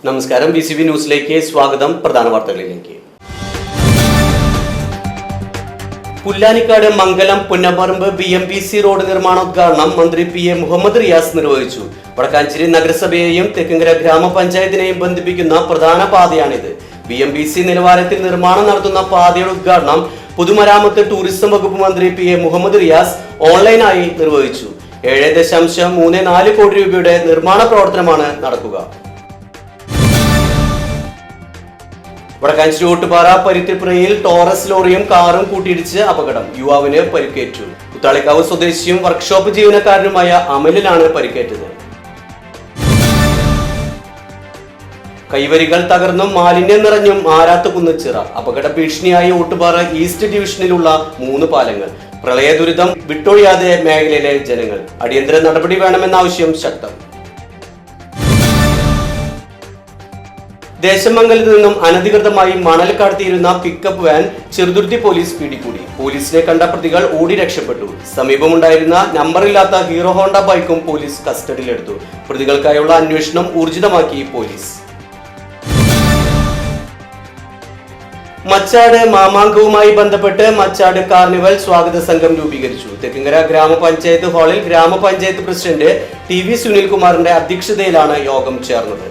നമസ്കാരം, BCB ന്യൂസിലേക്ക് സ്വാഗതം. പ്രധാന വാർത്തകളിലേക്ക്. പുല്ലാനിക്കാട് മംഗലം പുന്നപ്പറമ്പ് BMBC റോഡ് നിർമ്മാണോദ്ഘാടനം മന്ത്രി PA മുഹമ്മദ് റിയാസ് നിർവഹിച്ചു. വടക്കാഞ്ചേരി നഗരസഭയെയും തെക്കങ്കര ഗ്രാമപഞ്ചായത്തിനെയും ബന്ധിപ്പിക്കുന്ന പ്രധാന പാതയാണിത്. BMBC നിലവാരത്തിൽ നിർമ്മാണം നടത്തുന്ന പാതയുടെ ഉദ്ഘാടനം പൊതുമരാമത്ത് ടൂറിസം വകുപ്പ് മന്ത്രി PA മുഹമ്മദ് റിയാസ് ഓൺലൈനായി നിർവഹിച്ചു. 7.34 കോടി രൂപയുടെ നിർമ്മാണ പ്രവർത്തനമാണ് നടക്കുക. വടക്കാഞ്ചേരി ഓട്ടുപാറ പരുത്തിപ്പുറയിൽ ടോറസ് ലോറിയും കാറും കൂട്ടിയിടിച്ച് അപകടം. യുവാവിന് പരിക്കേറ്റു. കുത്താളിക്കാവ് സ്വദേശിയും വർക്ക്ഷോപ്പ് ജീവനക്കാരനുമായ അമലിനാണ് പരിക്കേറ്റത്. കൈവരികൾ തകർന്നും മാലിന്യം നിറഞ്ഞും ആരാത്തുകുന്ന് ചിറ. അപകട ഭീഷണിയായി ഓട്ടുപാറ ഈസ്റ്റ് ഡിവിഷനിലുള്ള 3 പാലങ്ങൾ. പ്രളയ ദുരിതം വിട്ടൊഴിയാതെ മേഖലയിലെ ജനങ്ങൾ. അടിയന്തര നടപടി വേണമെന്ന ആവശ്യം ശക്തം. ദേശമംഗലത്ത് നിന്നും അനധികൃതമായി മണൽ കടത്തിയിരുന്ന പിക്കപ്പ് വാൻ ചെറുതുരുത്തി പോലീസ് പിടികൂടി. പോലീസിനെ കണ്ട പ്രതികൾ ഓടി രക്ഷപ്പെട്ടു. സമീപമുണ്ടായിരുന്ന നമ്പറില്ലാത്ത ഹീറോ ഹോണ്ട ബൈക്കും പോലീസ് കസ്റ്റഡിയിലെടുത്തു. പ്രതികൾക്കായുള്ള അന്വേഷണം ഊർജിതമാക്കി പോലീസ്. മച്ചാട് മാമാങ്കവുമായി ബന്ധപ്പെട്ട് മച്ചാട് കാർണിവൽ സ്വാഗത സംഘം രൂപീകരിച്ചു. തെക്കങ്കര ഗ്രാമപഞ്ചായത്ത് ഹാളിൽ ഗ്രാമപഞ്ചായത്ത് പ്രസിഡന്റ് TV സുനിൽകുമാറിന്റെ അധ്യക്ഷതയിലാണ് യോഗം ചേർന്നത്.